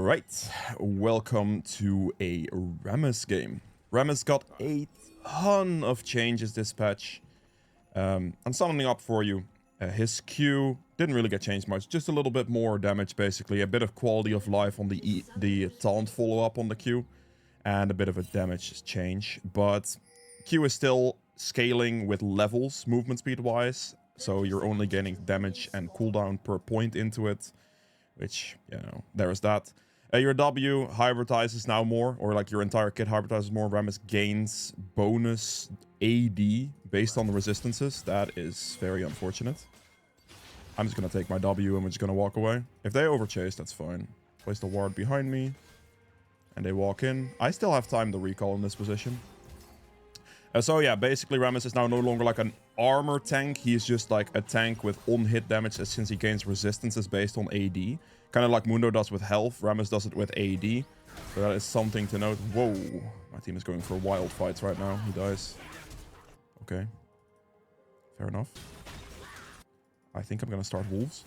Alright, welcome to a Rammus game. Rammus got a ton of changes this patch. I'm summoning up for you. His Q didn't really get changed much, just a little bit more damage basically, a bit of quality of life on the taunt follow-up on the Q, and a bit of a damage change. But Q is still scaling with levels, movement speed-wise, so you're only gaining damage and cooldown per point into it. Which, you know, there is that. Your W hybridizes now more, or like your entire kit hybridizes more. Rammus gains bonus AD based on the resistances. That is very unfortunate. I'm just going to take my W and we're just going to walk away. If they overchase, that's fine. Place the ward behind me. And they walk in. I still have time to recall in this position. So yeah, basically Rammus is now no longer like an armor tank. He's just like a tank with on-hit damage since he gains resistances based on AD. Kind of like Mundo does with health. Rammus does it with AD. So that is something to note. Whoa. My team is going for wild fights right now. He dies. Okay. Fair enough. I think I'm going to start wolves.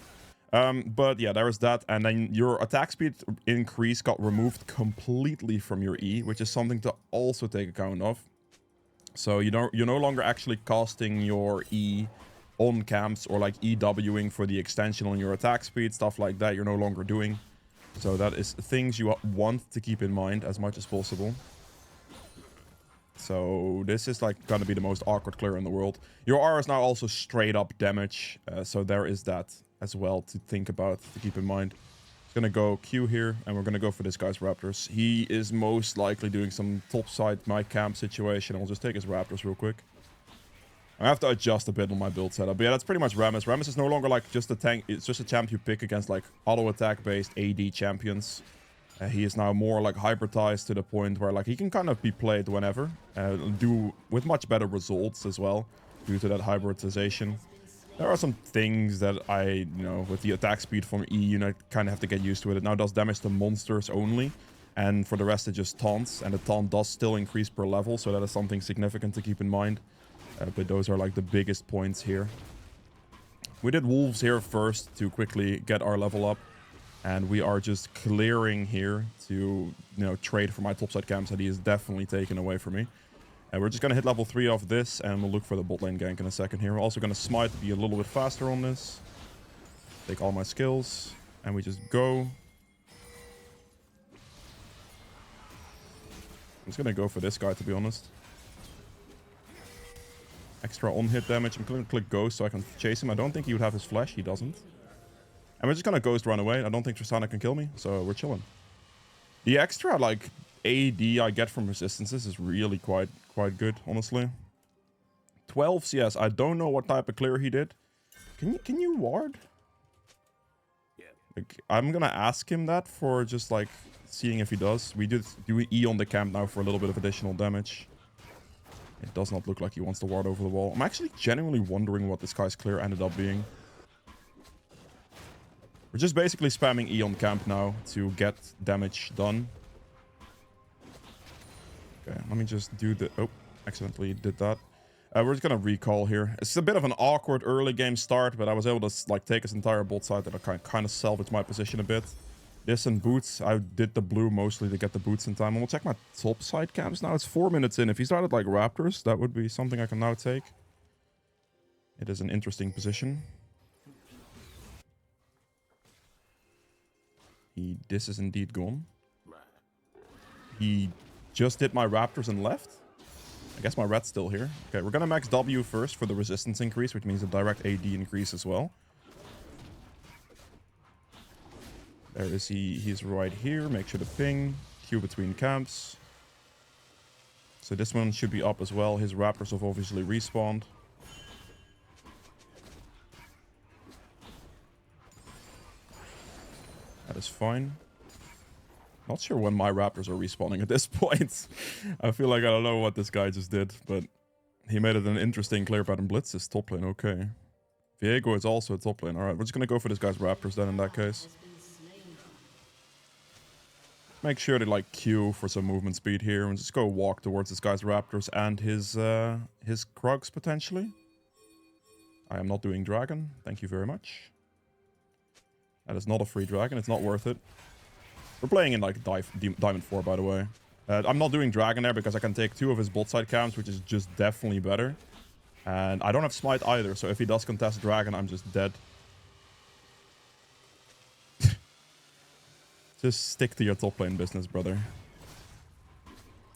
But yeah, there is that. And then your attack speed increase got removed completely from your E, which is something to also take account of. So you're no longer actually casting your E on camps or like EWing for the extension on your attack speed, stuff like that you're no longer doing. So that is things you want to keep in mind as much as possible. So this is like gonna be the most awkward clear in the world. Your R is now also straight up damage, so there is that as well to think about, to keep in mind. Gonna go Q here, and we're gonna go for this guy's Raptors. He is most likely doing some topside my camp situation. I'll just take his Raptors real quick. I have to adjust a bit on my build setup. But yeah, that's pretty much Rammus. Rammus is no longer like just a tank. It's just a champ you pick against like auto attack based AD champions. He is now more like hybridized to the point where like he can kind of be played whenever, do with much better results as well due to that hybridization. There are some things that with the attack speed from E, you kind of have to get used to it. It now does damage to monsters only, and for the rest it just taunts, and the taunt does still increase per level, so that is something significant to keep in mind. But those are like the biggest points here. We did wolves here first to quickly get our level up, and we are just clearing here to, trade for my topside camps that he is definitely taken away from me. And we're just going to hit level 3 off this, and we'll look for the bot lane gank in a second here. We're also going to smite to be a little bit faster on this. Take all my skills, and we just go. I'm just going to go for this guy, to be honest. Extra on-hit damage. I'm going to click Ghost so I can chase him. I don't think he would have his flash. He doesn't. And we're just going to Ghost run away. I don't think Tristana can kill me, so we're chilling. The extra, like, AD I get from resistances is really quite good, honestly. 12 CS. I don't know what type of clear he did. Can you ward? Yeah. Like, I'm gonna ask him that for just like seeing if he does. We do E on the camp now for a little bit of additional damage. It does not look like he wants to ward over the wall. I'm actually genuinely wondering what this guy's clear ended up being. We're just basically spamming E on camp now to get damage done. Okay, let me just do the... Oh, accidentally did that. We're just gonna recall here. It's a bit of an awkward early game start, but I was able to like take his entire bot side that I kind of salvaged my position a bit. This and boots. I did the blue mostly to get the boots in time. And we'll check my top side camps now. It's 4 minutes in. If he started like Raptors, that would be something I can now take. It is an interesting position. This is indeed gone. He just did my Raptors and left. I guess my red's still here. Okay, we're gonna max W first for the resistance increase, which means a direct AD increase as well. There is he. He's right here. Make sure to ping. Q between camps. So this one should be up as well. His Raptors have obviously respawned. That is fine. Not sure when my Raptors are respawning at this point. I feel like I don't know what this guy just did, but he made it an interesting clear pattern. Blitz is top lane, okay. Viego is also a top lane. Alright, we're just gonna go for this guy's Raptors then in that case. Make sure to like queue for some movement speed here and just go walk towards this guy's Raptors and his Krugs potentially. I am not doing Dragon. Thank you very much. That is not a free Dragon. It's not worth it. We're playing in like Diamond 4, by the way. I'm not doing Dragon there because I can take 2 of his bot side camps, which is just definitely better. And I don't have Smite either, so if he does contest Dragon, I'm just dead. Just stick to your top lane business, brother.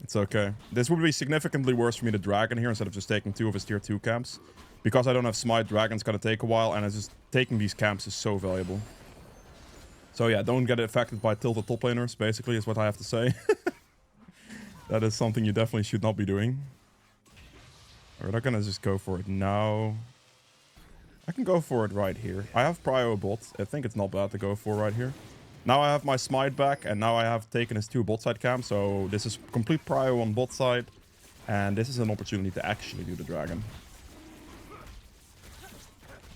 It's okay. This would be significantly worse for me to Dragon here instead of just taking 2 of his tier 2 camps. Because I don't have Smite, Dragon's gonna take a while, and it's just taking these camps is so valuable. So yeah, don't get affected by tilted top laners, basically, is what I have to say. That is something you definitely should not be doing. We're not gonna just go for it now. I can go for it right here. I have Prio bot. I think it's not bad to go for right here. Now I have my Smite back, and now I have taken his 2 bot side camps, so this is complete Prio on bot side. And this is an opportunity to actually do the Dragon.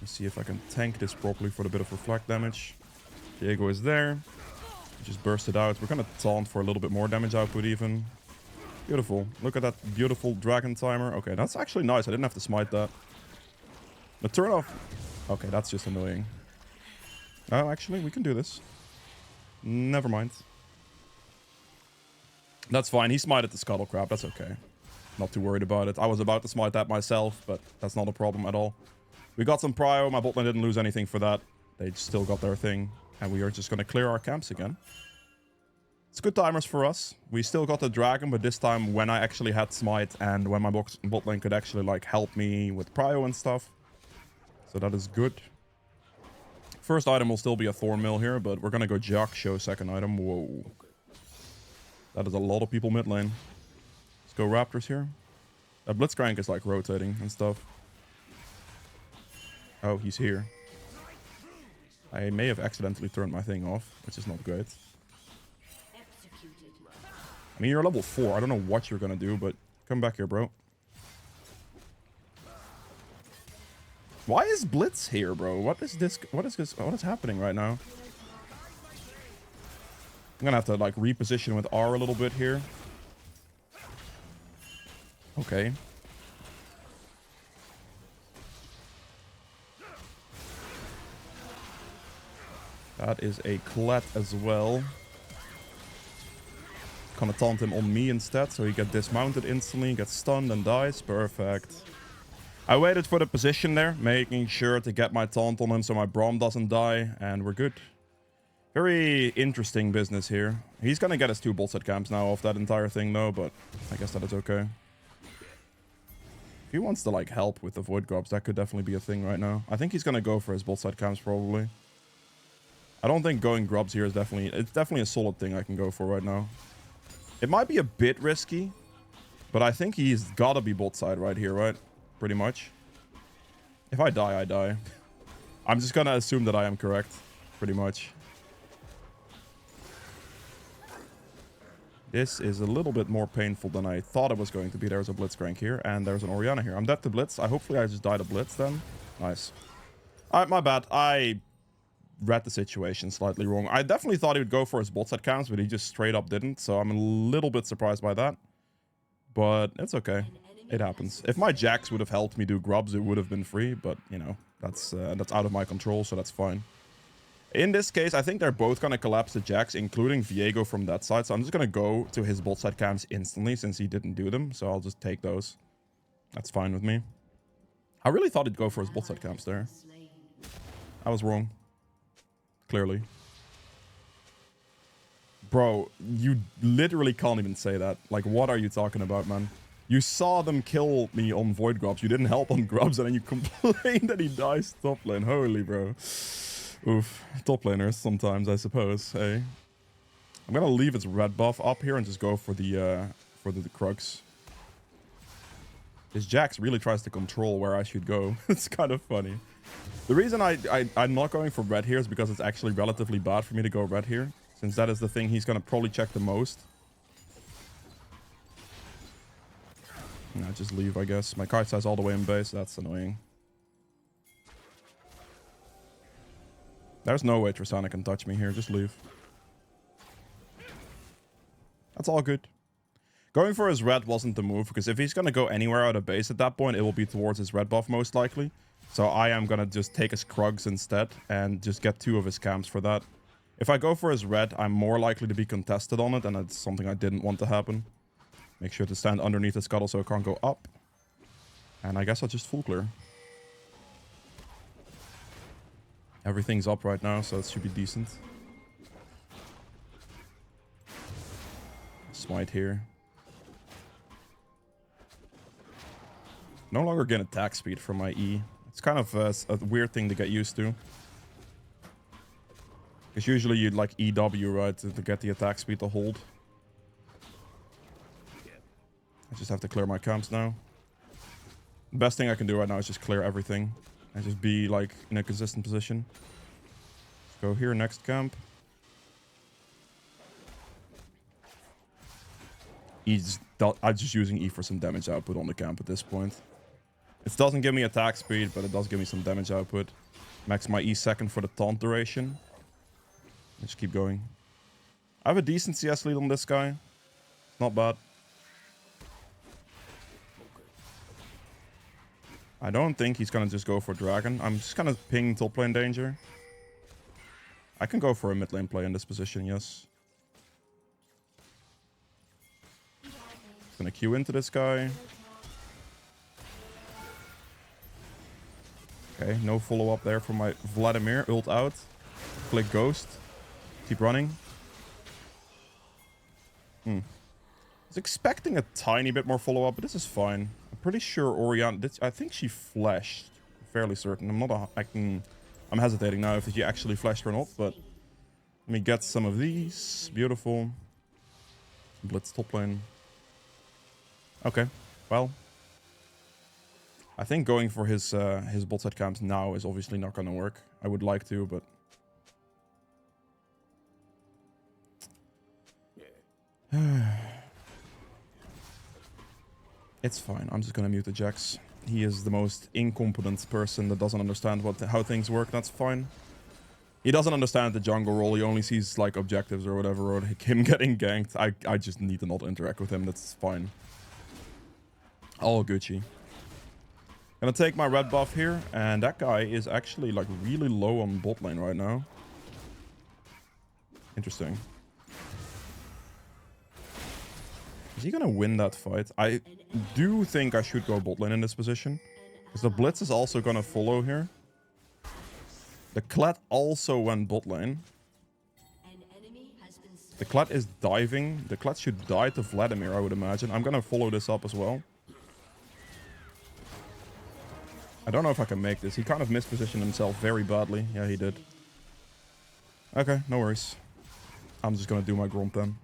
Let's see if I can tank this properly for the bit of reflect damage. Diego is there. Just burst it out. We're gonna taunt for a little bit more damage output even. Beautiful. Look at that beautiful Dragon timer. Okay, that's actually nice. I didn't have to smite that. The turn off. Okay, that's just annoying. Oh, actually, we can do this. Never mind. That's fine. He smited the Scuttle Crab. That's okay. Not too worried about it. I was about to smite that myself, but that's not a problem at all. We got some prio. My bot lane didn't lose anything for that. They still got their thing. And we are just going to clear our camps again. It's good timers for us. We still got the Dragon, but this time when I actually had Smite and when my bot lane could actually like help me with prio and stuff. So that is good. First item will still be a Thorn Mill here, but we're going to go Jock show second item. Whoa. That is a lot of people mid lane. Let's go Raptors here. That Blitzcrank is like rotating and stuff. Oh, he's here. I may have accidentally turned my thing off, which is not great. I mean, you're level 4. I don't know what you're gonna do, but come back here, bro. Why is Blitz here, bro? What is this? What is happening right now? I'm gonna have to like reposition with R a little bit here. Okay. That is a Colette as well. Gonna taunt him on me instead, so he gets dismounted instantly, gets stunned and dies. Perfect. I waited for the position there, making sure to get my taunt on him so my Braum doesn't die, and we're good. Very interesting business here. He's gonna get his 2 bot set camps now off that entire thing though, but I guess that is okay. If he wants to like help with the Void Grubs, that could definitely be a thing right now. I think he's gonna go for his bot side camps probably. I don't think going Grubs here is it's definitely a solid thing I can go for right now. It might be a bit risky, but I think he's gotta be bot side right here, right? Pretty much. If I die, I die. I'm just gonna assume that I am correct. Pretty much. This is a little bit more painful than I thought it was going to be. There's a Blitzcrank here, and there's an Orianna here. I'm dead to Blitz. Hopefully I just died to Blitz then. Nice. Alright, my bad. I read the situation slightly wrong. I definitely thought he would go for his bot set camps, but he just straight up didn't. So I'm a little bit surprised by that. But it's okay. It happens. If my Jax would have helped me do Grubs, it would have been free. But, you know, that's out of my control, so that's fine. In this case, I think they're both going to collapse the Jax, including Viego from that side. So I'm just going to go to his bot side camps instantly since he didn't do them. So I'll just take those. That's fine with me. I really thought he'd go for his bot side camps there. I was wrong. Clearly. Bro, you literally can't even say that. Like, what are you talking about, man? You saw them kill me on Void Grubs. You didn't help on Grubs, and then you complain that he dies top lane. Holy, bro. Oof. Top laners sometimes, I suppose. Hey. I'm gonna leave its red buff up here and just go for the Crux. This Jax really tries to control where I should go. It's kind of funny. The reason I'm not going for red here is because it's actually relatively bad for me to go red here. Since that is the thing he's gonna probably check the most. Nah, just leave, I guess. My card size all the way in base. That's annoying. There's no way Tristana can touch me here. Just leave. That's all good. Going for his red wasn't the move, because if he's going to go anywhere out of base at that point, it will be towards his red buff most likely. So I am going to just take his Krugs instead and just get 2 of his camps for that. If I go for his red, I'm more likely to be contested on it, and it's something I didn't want to happen. Make sure to stand underneath the scuttle so it can't go up. And I guess I'll just full clear. Everything's up right now, so it should be decent. Smite here. No longer gain attack speed from my E. It's kind of a weird thing to get used to. Because usually you'd like EW, right, to get the attack speed to hold. I just have to clear my camps now. The best thing I can do right now is just clear everything. And just be, like, in a consistent position. Let's go here, next camp. I'm just using E for some damage output on the camp at this point. It doesn't give me attack speed, but it does give me some damage output. Max my E second for the taunt duration. Just keep going. I have a decent CS lead on this guy. Not bad. I don't think he's gonna just go for Dragon. I'm just gonna ping top lane danger. I can go for a mid lane play in this position, yes. Gonna queue into this guy. Okay, no follow-up there from my Vladimir. Ult out. Click Ghost. Keep running. I was expecting a tiny bit more follow-up, but this is fine. I'm pretty sure Orianna... I think she flashed. Fairly certain. I'm hesitating now if she actually flashed or not, but... Let me get some of these. Beautiful. Blitz top lane. Okay, well... I think going for his bot side camps now is obviously not gonna work. I would like to, but... It's fine. I'm just gonna mute the Jax. He is the most incompetent person that doesn't understand how things work. That's fine. He doesn't understand the jungle role. He only sees like objectives or whatever, or him getting ganked. I just need to not interact with him. That's fine. All Gucci. Gonna take my red buff here, and that guy is actually like really low on bot lane right now. Interesting. Is he gonna win that fight? I do think I should go bot lane in this position. Because the Blitz is also gonna follow here. The Kled also went bot lane. The Kled is diving. The Kled should die to Vladimir, I would imagine. I'm gonna follow this up as well. I don't know if I can make this. He kind of mispositioned himself very badly. Yeah, he did. Okay, no worries. I'm just gonna do my Gromp then.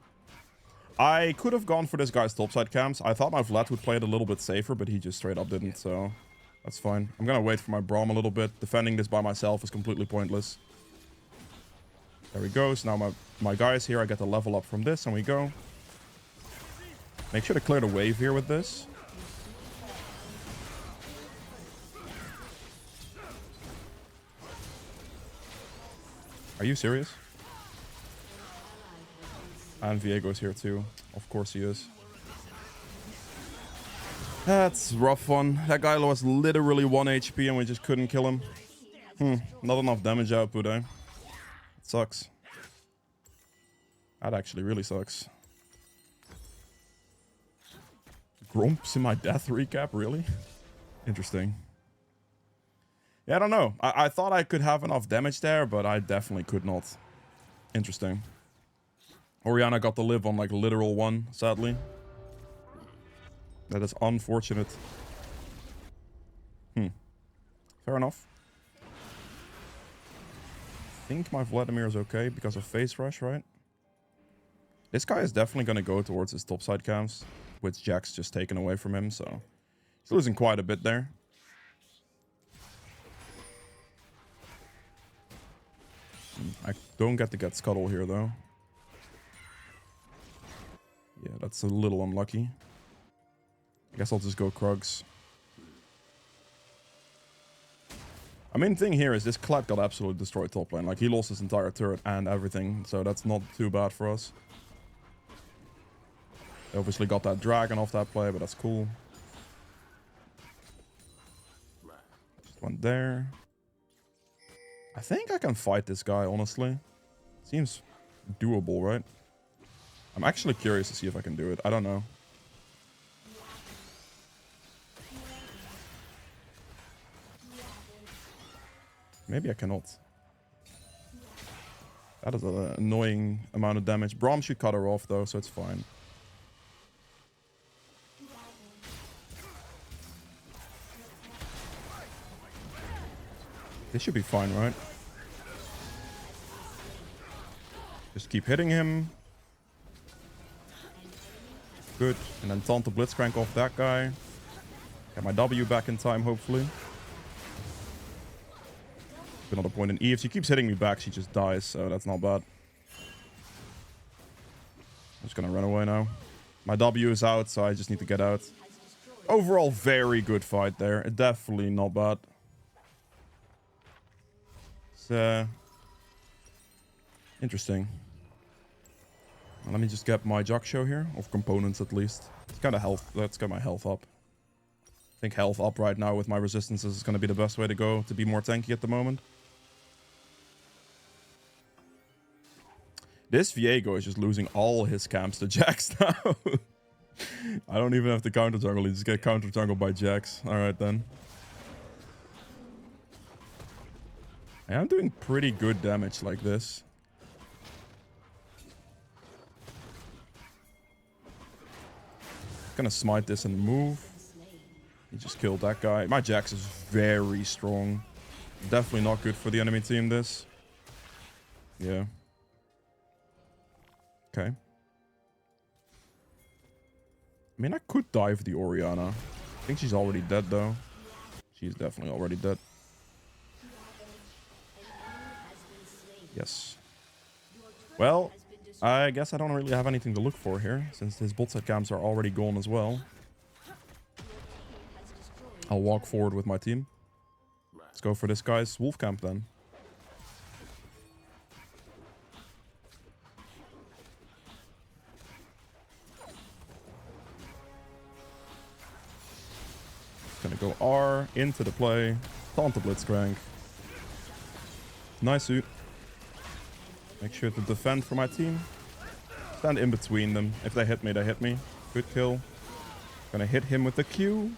I could have gone for this guy's topside camps. I thought my Vlad would play it a little bit safer, but he just straight up didn't, so... That's fine. I'm gonna wait for my Braum a little bit. Defending this by myself is completely pointless. There he goes. Now my guy is here. I get the level up from this, and we go. Make sure to clear the wave here with this. Are you serious? And Viego's here too. Of course he is. That's a rough one. That guy was literally 1 HP and we just couldn't kill him. Not enough damage output, eh? It sucks. That actually really sucks. Grumps in my death recap, really? Interesting. Yeah, I don't know. I thought I could have enough damage there, but I definitely could not. Interesting. Orianna got to live on like literal 1, sadly. That is unfortunate. Fair enough. I think my Vladimir is okay because of face rush, right? This guy is definitely going to go towards his topside camps, with Jax just taken away from him, so he's losing quite a bit there. I don't get to get Scuttle here, though. Yeah, that's a little unlucky. I guess I'll just go Krugs. I mean, thing here is this Kled got absolutely destroyed top lane. Like, he lost his entire turret and everything, so that's not too bad for us. They obviously got that dragon off that play, but that's cool. Just went there. I think I can fight this guy, honestly. Seems doable, right? I'm actually curious to see if I can do it. I don't know. Maybe I cannot. That is an annoying amount of damage. Braum should cut her off though, so it's fine. This should be fine, right? Just keep hitting him. Good. And then taunt the Blitzcrank off that guy. Get my W back in time, hopefully. Another point in E. If she keeps hitting me back, she just dies, so that's not bad. I'm just gonna run away now. My W is out, so I just need to get out. Overall, very good fight there. Definitely not bad. It's interesting. Well, let me just get my Jog Show here, of components at least. It's kind of health. Let's get my health up. I think health up right now with my resistances is going to be the best way to go to be more tanky at the moment. This Viego is just losing all his camps to Jax now. I don't even have to counter jungle. He just get counter jungle by Jax. Alright then. I am doing pretty good damage like this. Gonna smite this and move. He just killed that guy. My Jax is very strong. Definitely not good for the enemy team, this. Yeah. Okay. I mean, I could dive the Orianna. I think she's already dead, though. She's definitely already dead. Yes. Well, I guess I don't really have anything to look for here, since his bot side camps are already gone as well. I'll walk forward with my team. Let's go for this guy's wolf camp then. Gonna go R into the play. Taunt the Blitzcrank. Nice suit. Make sure to defend for my team. Stand in between them. If they hit me, they hit me. Good kill. Gonna hit him with the Q.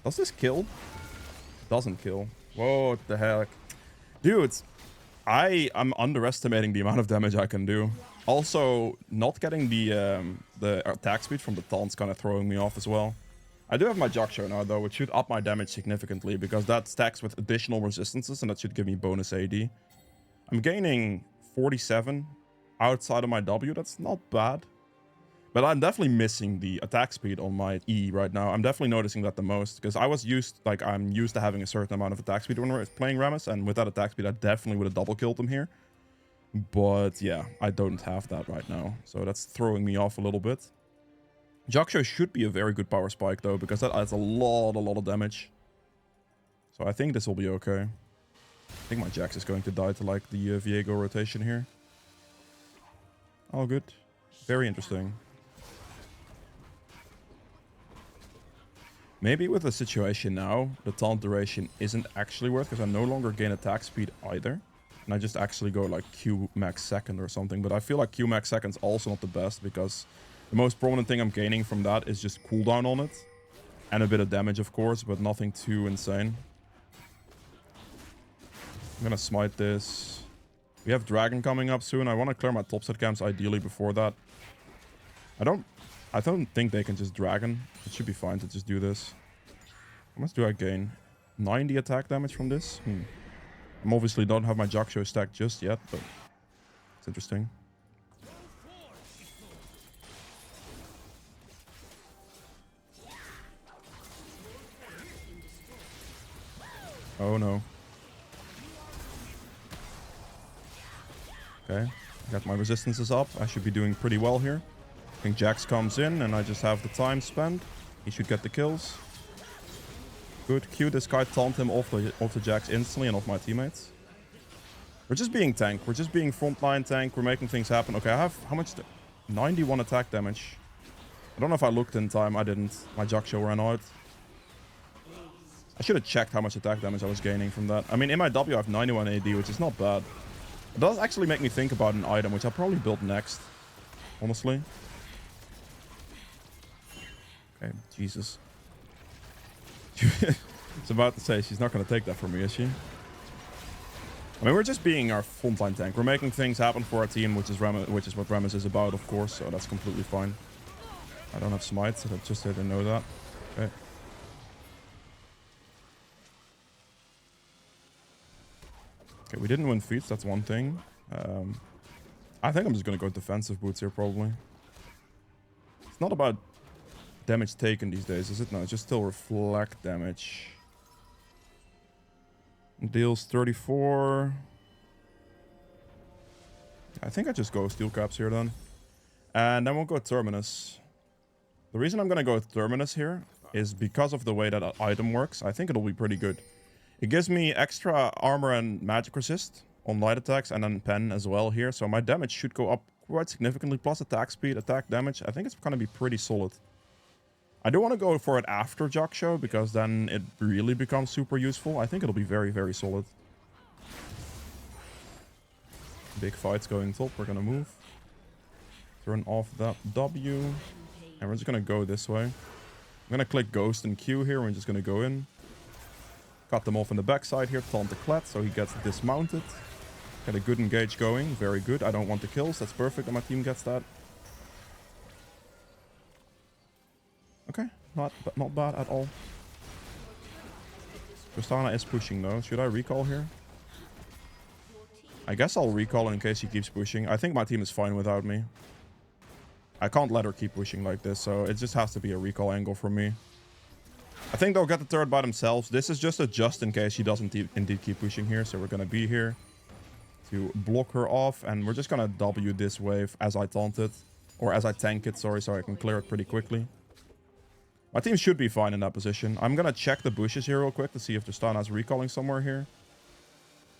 Does this kill? Doesn't kill. Whoa, what the heck. Dude, I'm underestimating the amount of damage I can do. Also, not getting the attack speed from the taunts kind of throwing me off as well. I do have my Jog Show now, though, which should up my damage significantly, because that stacks with additional resistances, and that should give me bonus AD. I'm gaining 47 outside of my W. That's not bad. But I'm definitely missing the attack speed on my E right now. I'm definitely noticing that the most, because I'm used to having a certain amount of attack speed when we're playing Rammus, and with that attack speed, I definitely would have double killed him here. But yeah, I don't have that right now, so that's throwing me off a little bit. Jog Show should be a very good power spike though, because that adds a lot of damage. So I think this will be okay. I think my Jax is going to die to like the Viego rotation here. All good. Very interesting. Maybe with the situation now, the taunt duration isn't actually worth, because I no longer gain attack speed either. And I just actually go like Q max second or something. But I feel like Q max second's also not the best, because the most prominent thing I'm gaining from that is just cooldown on it. And a bit of damage, of course, but nothing too insane. I'm gonna smite this. We have Dragon coming up soon. I want to clear my topside camps ideally before that. I don't think they can just Dragon. It should be fine to just do this. How much do I gain? 90 attack damage from this? I'm obviously don't have my Jog Show stacked just yet, but it's interesting. Oh no. Okay, got my resistances up. I should be doing pretty well here. I think Jax comes in and I just have the time spent. He should get the kills. Good. Q this guy, taunt him off the Jax instantly and off my teammates. We're just being tank. We're just being frontline tank. We're making things happen. Okay, I have how much? 91 attack damage. I don't know if I looked in time. I didn't. My Jog Show ran out. I should have checked how much attack damage I was gaining from that. I mean, in my W, I have 91 AD, which is not bad. It does actually make me think about an item, which I'll probably build next, honestly. Okay, Jesus. I was about to say, she's not going to take that from me, is she? I mean, we're just being our frontline tank. We're making things happen for our team, which is what Rammus is about, of course, so that's completely fine. I don't have smite, so I just didn't know that. Okay. Okay, we didn't win feats, that's one thing. I think I'm just gonna go defensive boots here, probably. It's not about damage taken these days, is it? No, it's just still reflect damage. Deals 34. I think I just go steel caps here then. And then we'll go Terminus. The reason I'm gonna go with Terminus here is because of the way that item works. I think it'll be pretty good. It gives me extra armor and magic resist on light attacks and then pen as well here. So my damage should go up quite significantly. Plus attack speed, attack damage. I think it's gonna be pretty solid. I do want to go for it after Jaksho because then it really becomes super useful. I think it'll be very, very solid. Big fights going top. We're gonna move. Turn off that W. And we're just gonna go this way. I'm gonna click Ghost and Q here. We're just gonna go in. Cut them off in the backside here. Taunt the Kled so he gets dismounted. Get a good engage going. Very good. I don't want the kills. That's perfect that my team gets that. Okay. Not bad at all. Tristana is pushing though. Should I recall here? I guess I'll recall in case he keeps pushing. I think my team is fine without me. I can't let her keep pushing like this, so it just has to be a recall angle from me. I think they'll get the turret by themselves. This is just a just in case she doesn't indeed keep pushing here. So we're going to be here to block her off. And we're just going to W this wave as I taunt it. Or as I tank it, sorry, so I can clear it pretty quickly. My team should be fine in that position. I'm going to check the bushes here real quick to see if Tristana is recalling somewhere here.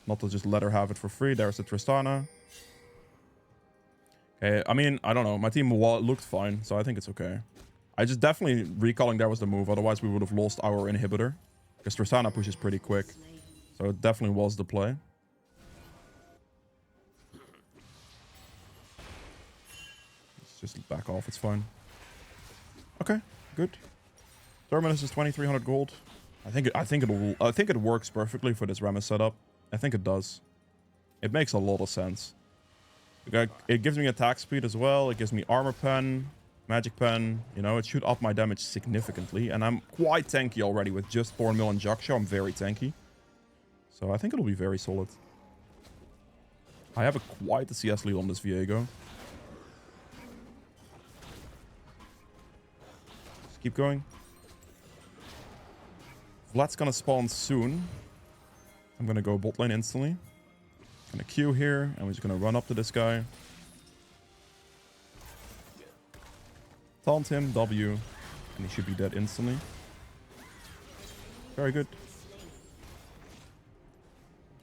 Not to just let her have it for free. There's the Tristana. Okay, I mean, I don't know. My team looked fine, so I think it's okay. I just definitely recalling there was the move. Otherwise, we would have lost our inhibitor. Because Tristana pushes pretty quick. So it definitely was the play. Let's just back off. It's fine. Okay, good. Terminus is 2,300 gold. I think it works perfectly for this Rammus setup. I think it does. It makes a lot of sense. It gives me attack speed as well. It gives me armor pen, magic pen. You know, it should up my damage significantly. And I'm quite tanky already with just Thornmill and Jaksho. I'm very tanky. So I think it'll be very solid. I have quite a CS lead on this Viego. Just keep going. Vlad's gonna spawn soon. I'm gonna go bot lane instantly. Gonna Q here, and we're just gonna run up to this guy. Taunt him, W, and he should be dead instantly. Very good.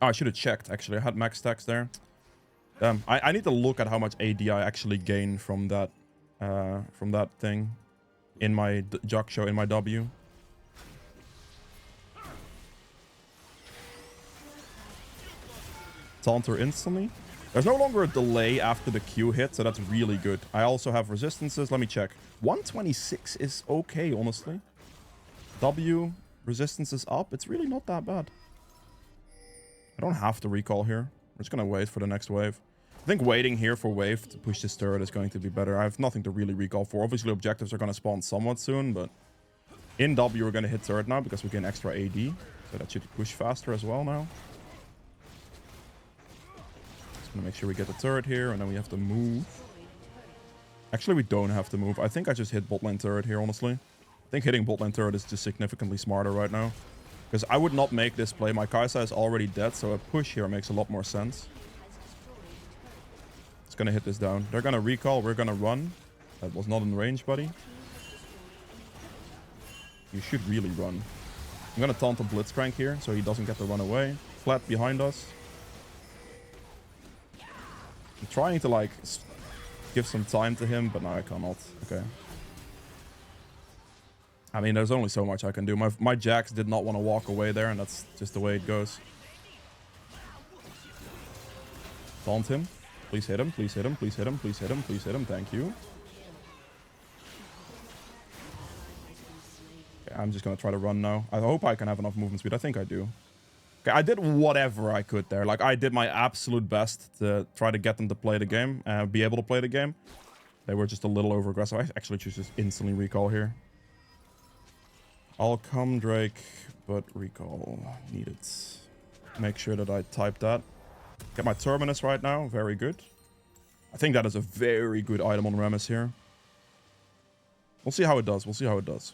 Oh, I should have checked, actually. I had max stacks there. Damn, I need to look at how much AD I actually gain from that thing in my Jaksho, in my W. Taunt her instantly. There's no longer a delay after the Q hit, so that's really good. I also have resistances. Let me check. 126 is okay, honestly. W, resistance is up. It's really not that bad. I don't have to recall here. We're just going to wait for the next wave. I think waiting here for wave to push this turret is going to be better. I have nothing to really recall for. Obviously, objectives are going to spawn somewhat soon, but in W, we're going to hit turret now because we gain extra AD. So that should push faster as well now. Make sure we get the turret here, and then we have to move. Actually, we don't have to move. I think I just hit bot lane turret here, honestly. I think hitting bot lane turret is just significantly smarter right now. Because I would not make this play. My Kai'Sa is already dead, so a push here makes a lot more sense. It's gonna hit this down. They're gonna recall. We're gonna run. That was not in range, buddy. You should really run. I'm gonna taunt the Blitzcrank here, so he doesn't get to run away. Flat behind us. I'm trying to, like, give some time to him, but no, I cannot. Okay. I mean, there's only so much I can do. My Jax did not want to walk away there, and that's just the way it goes. Taunt him. Please hit him, please hit him, please hit him, please hit him, please hit him. Thank you. Okay, I'm just going to try to run now. I hope I can have enough movement speed. I think I do. Okay, I did whatever I could there. Like, I did my absolute best to try to get them to play the game, be able to play the game. They were just a little over aggressive. I actually choose just instantly recall here. I'll come, Drake, but recall needed. Make sure that I type that. Get my Terminus right now. Very good. I think that is a very good item on Rammus here. We'll see how it does. We'll see how it does.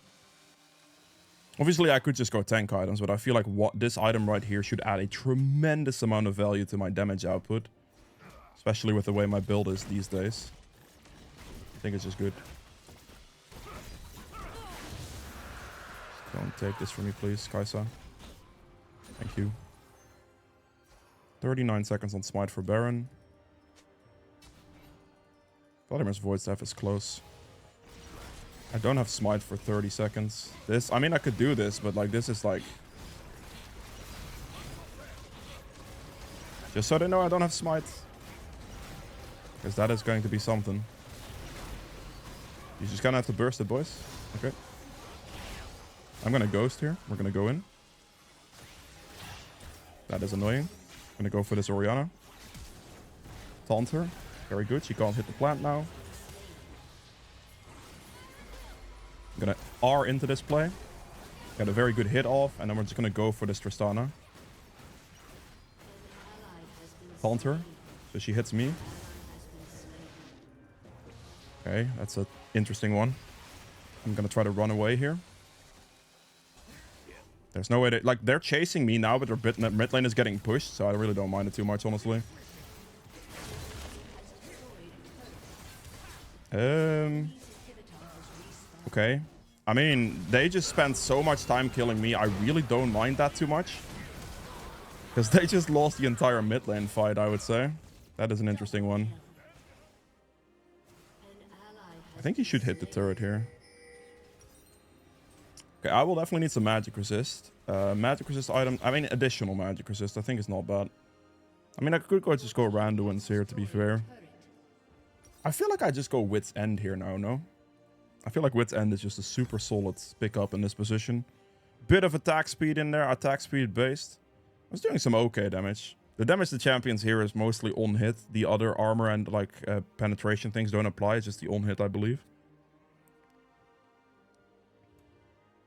Obviously, I could just go tank items, but I feel like this item right here should add a tremendous amount of value to my damage output. Especially with the way my build is these days. I think it's just good. Don't take this from me, please, Kaisa. Thank you. 39 seconds on Smite for Baron. Vladimir's Void Staff is close. I don't have Smite for 30 seconds. I mean, I could do this, but like, this is like... Just so they know I don't have Smite. Because that is going to be something. You just gonna have to burst it, boys. Okay. I'm gonna Ghost here. We're gonna go in. That is annoying. I'm gonna go for this Orianna. Taunt her. Very good. She can't hit the plant now. I'm gonna R into this play. Got a very good hit off. And then we're just gonna go for this Tristana. Taunt her. So she hits me. Okay, that's an interesting one. I'm gonna try to run away here. There's no way to... Like, they're chasing me now, but their mid lane is getting pushed, so I really don't mind it too much, honestly. Okay. I mean, they just spent so much time killing me. I really don't mind that too much. Because they just lost the entire mid lane fight, I would say. That is an interesting one. I think he should hit the turret here. Okay, I will definitely need some magic resist. Magic resist item. I mean, additional magic resist. I think it's not bad. I mean, I could just go Randuin's here, to be fair. I feel like I just go Wit's End here now, no? I feel like Wit's End is just a super solid pickup in this position. Bit of attack speed in there, attack speed based. I was doing some okay damage. The damage to champions here is mostly on hit. The other armor and like penetration things don't apply. It's just the on hit, I believe.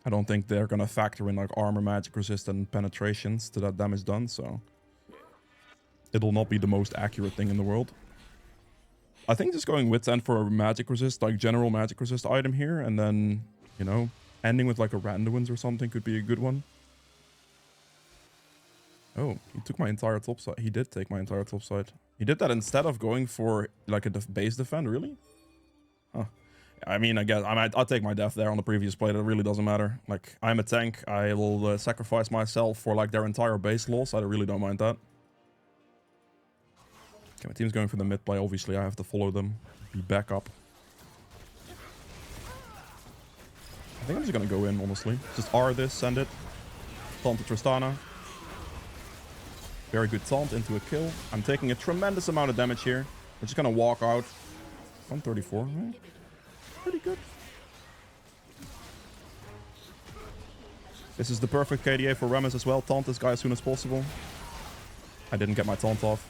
I don't think they're gonna factor in like armor, magic resist, and penetrations to that damage done, so it'll not be the most accurate thing in the world. I think just going Wit's End for a magic resist, like general magic resist item here, and then, you know, ending with like a Randuin's or something could be a good one. Oh, he took my entire top side. He did take my entire top side. He did that instead of going for like a base defend, really? Huh. I mean, I guess I'll take my death there on the previous play. That really doesn't matter. Like, I'm a tank. I will sacrifice myself for like their entire base loss. I really don't mind that. Okay, my team's going for the mid play. Obviously, I have to follow them. Be back up. I think I'm just gonna go in, honestly. Just R this, send it. Taunt to Tristana. Very good taunt into a kill. I'm taking a tremendous amount of damage here. We're just gonna walk out. 134, right? Pretty good. This is the perfect KDA for Rammus as well. Taunt this guy as soon as possible. I didn't get my taunt off.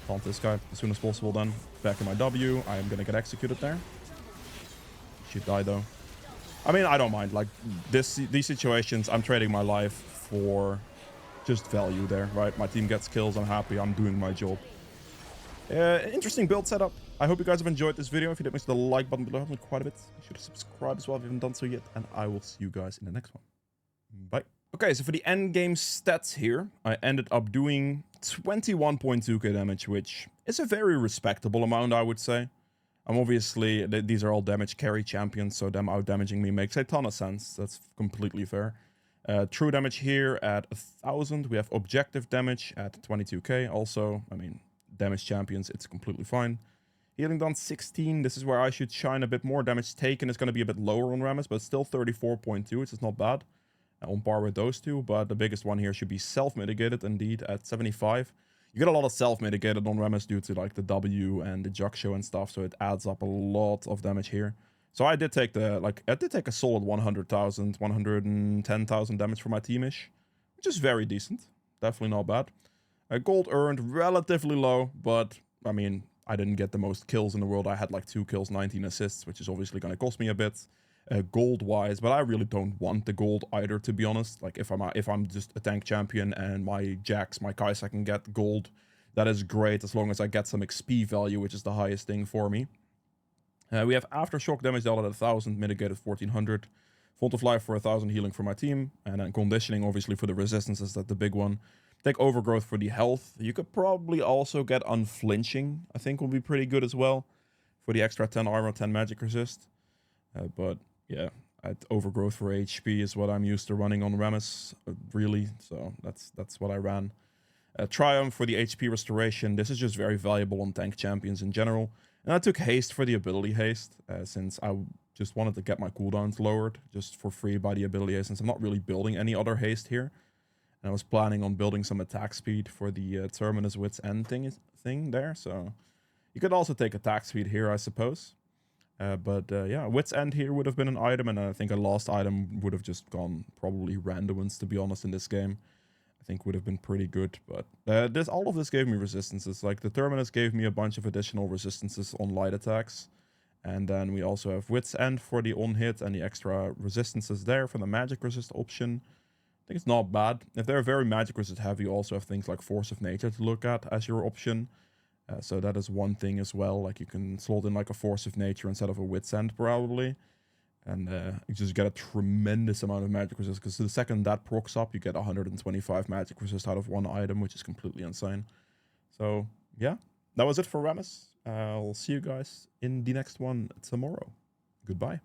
Taunt this guy as soon as possible then. Back in my W. I am gonna get executed there. Should die though. I mean, I don't mind. Like, these situations, I'm trading my life for just value there, right? My team gets kills, I'm happy, I'm doing my job. Interesting build setup. I hope you guys have enjoyed this video. If you did, make sure the like button below helps me quite a bit. Make sure to subscribe as well if you haven't done so yet. And I will see you guys in the next one. Bye. Okay, so for the endgame stats here, I ended up doing 21.2k damage, which is a very respectable amount, I would say. Obviously, these are all damage carry champions, so them out-damaging me makes a ton of sense. That's completely fair. True damage here at 1000. We have objective damage at 22k. Also, I mean, damage champions, it's completely fine. Healing done 16. This is where I should shine a bit more. Damage taken is going to be a bit lower on Rammus, but still 34.2, which is not bad. On par with those two, but the biggest one here should be self-mitigated indeed at 75. You get a lot of self-mitigated on Rammus due to like the W and the Jug Show and stuff, so it adds up a lot of damage here. So I did take a solid 100,000, 110,000 damage for my teamish, which is very decent. Definitely not bad. Gold earned relatively low, but I mean, I didn't get the most kills in the world. I had like 2 kills, 19 assists, which is obviously going to cost me a bit. Gold-wise, but I really don't want the gold either, to be honest. Like, if I'm just a tank champion and my Jax, my Kai'Sa can get gold, that is great as long as I get some XP value, which is the highest thing for me. We have Aftershock damage dealt at 1,000, mitigated 1,400. Font of Life for 1,000 healing for my team, and then Conditioning, obviously, for the resistances, that's the big one. Take Overgrowth for the health. You could probably also get Unflinching, I think will be pretty good as well, for the extra 10 armor, 10 magic resist. But yeah, Overgrowth for HP is what I'm used to running on Rammus, really. So that's what I ran. Triumph for the HP restoration. This is just very valuable on tank champions in general. And I took Haste for the ability Haste, since I just wanted to get my cooldowns lowered just for free by the ability Haste, since I'm not really building any other Haste here. And I was planning on building some attack speed for the Terminus Wits End thing there. So you could also take attack speed here, I suppose. Yeah, Wits End here would have been an item, and I think a lost item would have just gone probably random ones, to be honest, in this game. I think would have been pretty good, but all of this gave me resistances. Like, the Terminus gave me a bunch of additional resistances on light attacks. And then we also have Wits End for the on-hit and the extra resistances there for the magic resist option. I think it's not bad. If they're very magic resist heavy, you also have things like Force of Nature to look at as your option. So that is one thing as well. Like, you can slot in like a Force of Nature instead of a Wits End probably. And you just get a tremendous amount of magic resist, because the second that procs up, you get 125 magic resist out of one item, which is completely insane. So yeah, that was it for Rammus. I'll see you guys in the next one tomorrow. Goodbye.